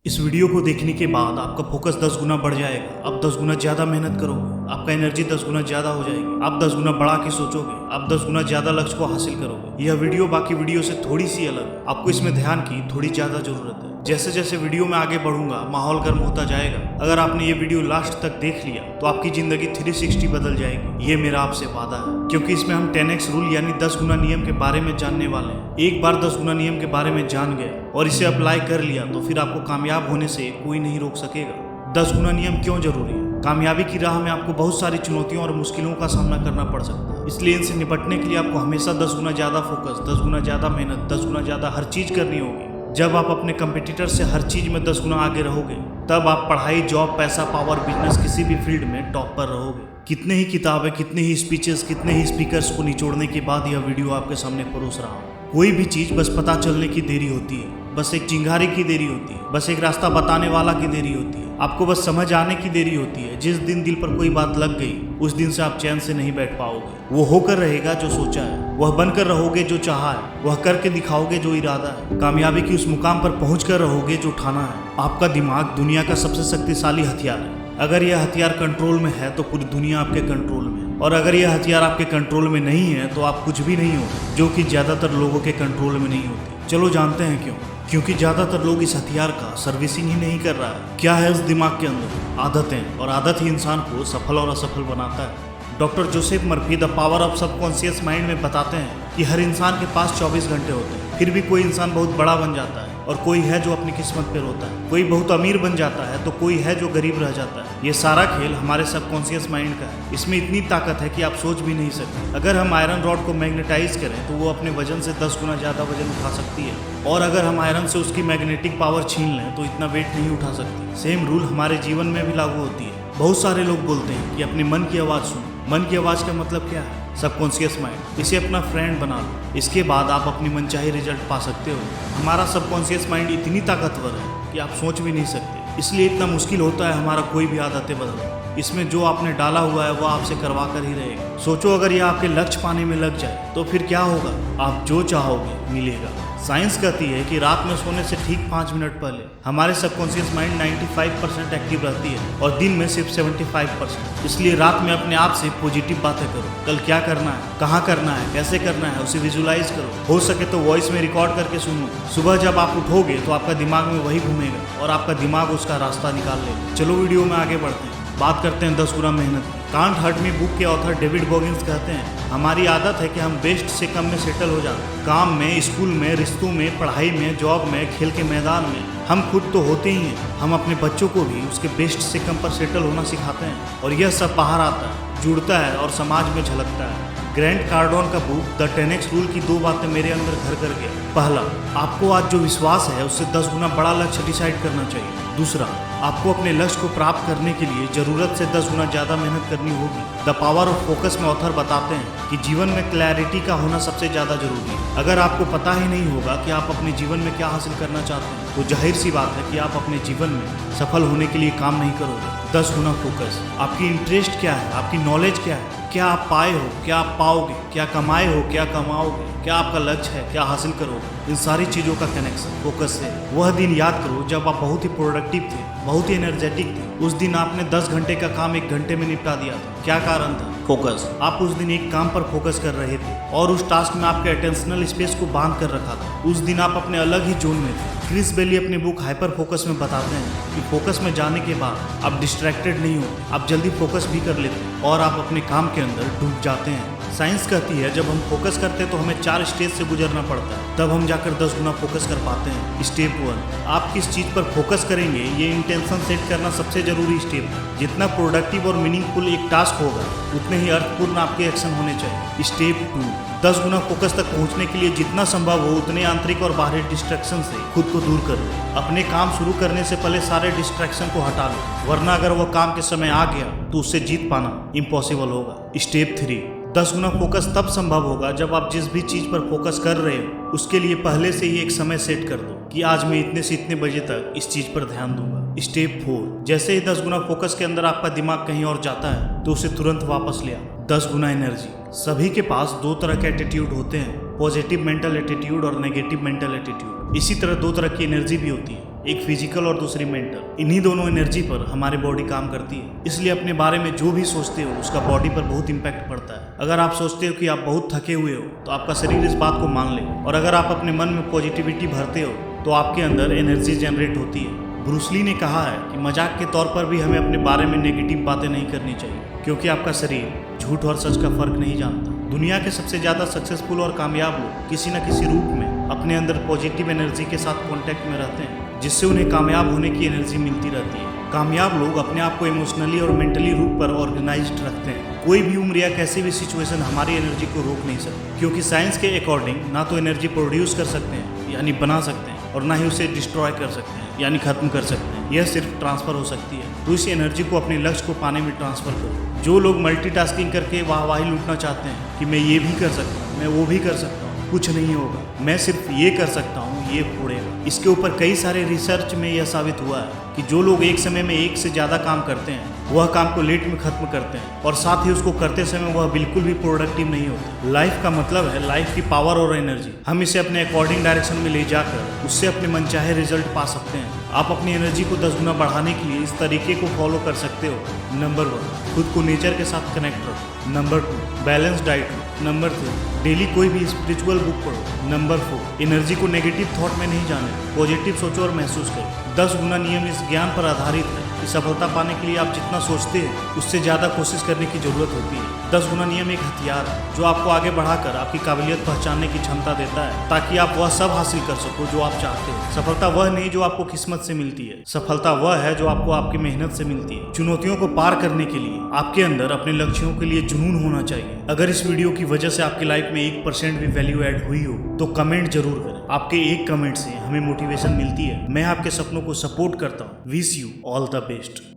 इस वीडियो को देखने के बाद आपका फोकस 10 गुना बढ़ जाएगा। आप 10 गुना ज्यादा मेहनत करोगे, आपका एनर्जी 10 गुना ज्यादा हो जाएगी, आप 10 गुना बढ़ा के सोचोगे, आप 10 गुना ज्यादा लक्ष्य को हासिल करोगे। यह वीडियो बाकी वीडियो से थोड़ी सी अलग है, आपको इसमें ध्यान की थोड़ी ज्यादा जरूरत है। जैसे जैसे वीडियो में आगे बढ़ूंगा माहौल गर्म होता जाएगा। अगर आपने ये वीडियो लास्ट तक देख लिया तो आपकी जिंदगी 360 बदल जाएगी, ये मेरा आपसे वादा है। क्योंकि इसमें हम 10x रूल यानी 10 गुना नियम के बारे में जानने वाले हैं। एक बार 10 गुना नियम के बारे में जान गए और इसे अप्लाई कर लिया तो फिर आपको कामयाब होने से कोई नहीं रोक सकेगा। 10 गुना नियम क्यों जरूरी है? कामयाबी की राह में आपको बहुत सारी चुनौतियों और मुश्किलों का सामना करना पड़ सकता है, इसलिए इनसे निपटने के लिए आपको हमेशा 10 गुना ज्यादा फोकस, 10 गुना ज्यादा मेहनत, 10 गुना ज्यादा हर चीज करनी होगी। जब आप अपने कंपटीटर से हर चीज में 10 गुना आगे रहोगे तब आप पढ़ाई, जॉब, पैसा, पावर, बिजनेस किसी भी फील्ड में टॉप पर रहोगे। कितने ही किताबें, कितने ही स्पीचेस, कितने ही स्पीकर्स को निचोड़ने के बाद यह वीडियो आपके सामने परोस रहा हूँ। कोई भी चीज बस पता चलने की देरी होती है, बस एक चिंगारी की देरी होती है, बस एक रास्ता बताने वाला की देरी होती है। आपको बस समझ आने की देरी होती है। जिस दिन दिल पर कोई बात लग गई उस दिन से आप चैन से नहीं बैठ पाओगे। वो होकर रहेगा जो सोचा है, वह बनकर रहोगे जो चाहा है, वह करके दिखाओगे जो इरादा है। कामयाबी की उस मुकाम पर पहुंच कर रहोगे जो ठाना है। आपका दिमाग दुनिया का सबसे शक्तिशाली हथियार है। अगर यह हथियार कंट्रोल में है तो पूरी दुनिया आपके कंट्रोल में है, और अगर यह हथियार आपके कंट्रोल में नहीं है तो आप कुछ भी नहीं हो, जो कि ज्यादातर लोगों के कंट्रोल में नहीं होती। चलो जानते हैं क्यों। क्योंकि ज्यादातर लोग इस हथियार का सर्विसिंग ही नहीं कर रहा है। क्या है उस दिमाग के अंदर? आदतें, और आदत ही इंसान को सफल और असफल बनाता है। Doctor Joseph Murphy the power of subconscious mind में बताते हैं कि हर इंसान के पास 24 घंटे होते हैं, फिर भी कोई इंसान बहुत बड़ा बन जाता है और कोई है जो अपनी किस्मत पे रोता है। कोई बहुत अमीर बन जाता है तो कोई है जो गरीब रह जाता है। ये सारा खेल हमारे सबकॉन्शियस माइंड का है। इसमें इतनी ताकत है कि आप सोच भी नहीं सकते। अगर हम आयरन रॉड को मैग्नेटाइज करें तो वो अपने वजन से 10 गुना ज्यादा वजन उठा सकती है, और अगर हम आयरन से उसकी मैग्नेटिक पावर छीन लें तो इतना वेट नहीं उठा सकती। सेम रूल हमारे जीवन में भी लागू होती है। बहुत सारे लोग बोलते हैं कि अपने मन की आवाज़ सुनो। मन की आवाज़ का मतलब क्या है? Subconscious mind. इसे अपना फ्रेंड बना लो, इसके बाद आप अपनी मनचाही रिजल्ट पा सकते हो। हमारा सबकॉन्शियस माइंड इतनी ताकतवर है कि आप सोच भी नहीं सकते, इसलिए इतना मुश्किल होता है हमारा कोई भी आदतें बदलना। इसमें जो आपने डाला हुआ है वो आपसे करवा कर ही रहेगा। सोचो अगर ये आपके लक्ष्य पाने में लग जाए तो फिर क्या होगा? आप जो चाहोगे मिलेगा। साइंस कहती है कि रात में सोने से ठीक 5 मिनट पहले हमारे सबकॉन्शियस माइंड 95% एक्टिव रहती है और दिन में सिर्फ 75%। इसलिए रात में अपने आप से पॉजिटिव बातें करो। कल क्या करना है, कहाँ करना है, कैसे करना है, उसे विजुलाइज करो। हो सके तो वॉइस में रिकॉर्ड करके सुनो। सुबह जब आप उठोगे तो आपका दिमाग में वही घूमेगा और आपका दिमाग उसका रास्ता निकाल लेगा। चलो वीडियो में आगे बढ़ते हैं, बात करते हैं 10 गुना मेहनत। कांट हर्ट मी बुक के ऑथर डेविड गॉगिंस कहते हैं, हमारी आदत है कि हम बेस्ट से कम में सेटल हो जाते हैं। काम में, स्कूल में, रिश्तों में, पढ़ाई में, जॉब में, खेल के मैदान में। हम खुद तो होते ही हैं, हम अपने बच्चों को भी उसके बेस्ट से कम पर सेटल होना सिखाते हैं, और यह सब बाहर आता है, जुड़ता है और समाज में झलकता है। ग्रैंट कार्डोन का बुक द 10x रूल की 2 बातें मेरे अंदर घर कर गया। पहला, आपको आज जो विश्वास है उससे 10 गुना बड़ा लक्ष्य डिसाइड करना चाहिए। दूसरा, आपको अपने लक्ष्य को प्राप्त करने के लिए जरूरत से 10 गुना ज्यादा मेहनत करनी होगी। द पावर ऑफ फोकस में ऑथर बताते हैं कि जीवन में क्लैरिटी का होना सबसे ज्यादा जरूरी है। अगर आपको पता ही नहीं होगा कि आप अपने जीवन में क्या हासिल करना चाहते हैं तो जाहिर सी बात है कि आप अपने जीवन में सफल होने के लिए काम नहीं करोगे। 10 गुना फोकस। आपकी इंटरेस्ट क्या है, आपकी नॉलेज क्या है, क्या आप पाए हो, क्या आप पाओगे, क्या कमाए हो, क्या कमाओगे, क्या आपका लक्ष्य है, क्या हासिल करोगे, इन सारी चीज़ों का कनेक्शन फोकस से। वह दिन याद करो जब आप बहुत ही प्रोडक्टिव थे, बहुत ही एनर्जेटिक थे। उस दिन आपने 10 घंटे का काम 1 घंटे में निपटा दिया था। क्या कारण था? फोकस। आप उस दिन एक काम पर फोकस कर रहे थे और उस टास्क में आपके अटेंशनल स्पेस को बांध कर रखा था। उस दिन आप अपने अलग ही जोन में थे। क्रिस बेली अपनी बुक हाइपर फोकस में बताते हैं कि फोकस में जाने के बाद आप डिस्ट्रैक्टेड नहीं हो, आप जल्दी फोकस भी कर लेते हैं और आप अपने काम के अंदर डूब जाते हैं। साइंस कहती है जब हम फोकस करते हैं तो हमें 4 स्टेज से गुजरना पड़ता है, तब हम जाकर 10 गुना फोकस कर पाते हैं। स्टेप 1, आप किस चीज़ पर फोकस करेंगे ये इंटेंशन सेट करना सबसे जरूरी स्टेप है। जितना प्रोडक्टिव और मीनिंगफुल एक टास्क होगा उतने ही अर्थपूर्ण आपके एक्शन होने चाहिए। स्टेप 2, 10 गुना फोकस तक पहुंचने के लिए जितना संभव हो उतने आंतरिक और बाहरी डिस्ट्रैक्शन से खुद को दूर कर लो। अपने काम शुरू करने से पहले सारे डिस्ट्रैक्शन को हटा लो, वरना अगर वो काम के समय आ गया तो उससे जीत पाना इम्पॉसिबल होगा। स्टेप 3, 10 गुना फोकस तब संभव होगा जब आप जिस भी चीज पर फोकस कर रहे हो उसके लिए पहले से ही एक समय सेट कर दो कि आज मैं इतने से इतने बजे तक इस चीज पर ध्यान दूंगा। स्टेप 4, जैसे ही 10 गुना फोकस के अंदर आपका दिमाग कहीं और जाता है तो उसे तुरंत वापस ले आओ। 10 गुना एनर्जी। सभी के पास 2 तरह के एटीट्यूड होते हैं, पॉजिटिव मेंटल एटीट्यूड और नेगेटिव मेंटल एटीट्यूड। इसी तरह 2 तरह की एनर्जी भी होती है, एक फिजिकल और दूसरी मेंटल। इन्हीं दोनों एनर्जी पर हमारी बॉडी काम करती है, इसलिए अपने बारे में जो भी सोचते हो उसका बॉडी पर बहुत इंपैक्ट पड़ता है। अगर आप सोचते हो कि आप बहुत थके हुए हो तो आपका शरीर इस बात को मान ले, और अगर आप अपने मन में पॉजिटिविटी भरते हो तो आपके अंदर एनर्जी जनरेट होती है। ब्रूस ली ने कहा है कि मजाक के तौर पर भी हमें अपने बारे में नेगेटिव बातें नहीं करनी चाहिए, क्योंकि आपका शरीर झूठ और सच का फर्क नहीं जानता। दुनिया के सबसे ज़्यादा सक्सेसफुल और कामयाब लोग किसी न किसी रूप में अपने अंदर पॉजिटिव एनर्जी के साथ कॉन्टैक्ट में रहते हैं, जिससे उन्हें कामयाब होने की एनर्जी मिलती रहती है। कामयाब लोग अपने आप को इमोशनली और मेंटली रूप पर ऑर्गेनाइज्ड रखते हैं। कोई भी उम्र या कैसी भी सिचुएशन हमारी एनर्जी को रोक नहीं सकती, क्योंकि साइंस के अकॉर्डिंग ना तो एनर्जी प्रोड्यूस कर सकते हैं यानी बना सकते हैं, और ना ही उसे डिस्ट्रॉय कर सकते हैं यानी खत्म कर सकते हैं। यह सिर्फ ट्रांसफर हो सकती है। तो इस एनर्जी को अपने लक्ष्य को पाने में ट्रांसफर करो। जो लोग मल्टीटास्किंग करके वाहवाही लूटना चाहते हैं कि मैं ये भी कर सकता हूँ, मैं वो भी कर सकता हूँ, कुछ नहीं होगा, मैं सिर्फ ये कर सकता हूँ, ये उड़ेगा। इसके ऊपर कई सारे रिसर्च में यह साबित हुआ है कि जो लोग एक समय में एक से ज़्यादा काम करते हैं वह काम को लेट में खत्म करते हैं, और साथ ही उसको करते समय वह बिल्कुल भी प्रोडक्टिव नहीं होता। लाइफ का मतलब है लाइफ की पावर और एनर्जी। हम इसे अपने अकॉर्डिंग डायरेक्शन में ले जाकर उससे अपने मनचाहे रिजल्ट पा सकते हैं। आप अपनी एनर्जी को 10 गुना बढ़ाने के लिए इस तरीके को फॉलो कर सकते हो। नंबर 1, खुद को नेचर के साथ कनेक्ट रखो। नंबर 2, बैलेंस डाइट लो। नंबर 3, डेली कोई भी स्पिरिचुअल बुक पढ़ो। नंबर 4, एनर्जी को नेगेटिव थॉट में नहीं जाने, पॉजिटिव सोचो और महसूस करो। 10 गुना नियम इस ज्ञान पर आधारित है कि सफलता पाने के लिए आप जितना सोचते हैं उससे ज़्यादा कोशिश करने की जरूरत होती है। 10 गुना नियम एक हथियार है जो आपको आगे बढ़ाकर आपकी काबिलियत पहचानने की क्षमता देता है, ताकि आप वह सब हासिल कर सको जो आप चाहते हो। सफलता वह नहीं जो आपको किस्मत से मिलती है, सफलता वह है जो आपको आपकी मेहनत से मिलती है। चुनौतियों को पार करने के लिए आपके अंदर अपने लक्ष्यों के लिए जुनून होना चाहिए। अगर इस वीडियो की वजह से आपकी लाइफ में 1% भी वैल्यू ऐड हुई हो तो कमेंट जरूर करें। आपके एक कमेंट से हमें मोटिवेशन मिलती है। मैं आपके सपनों को सपोर्ट करता हूँ। Wish you all the best.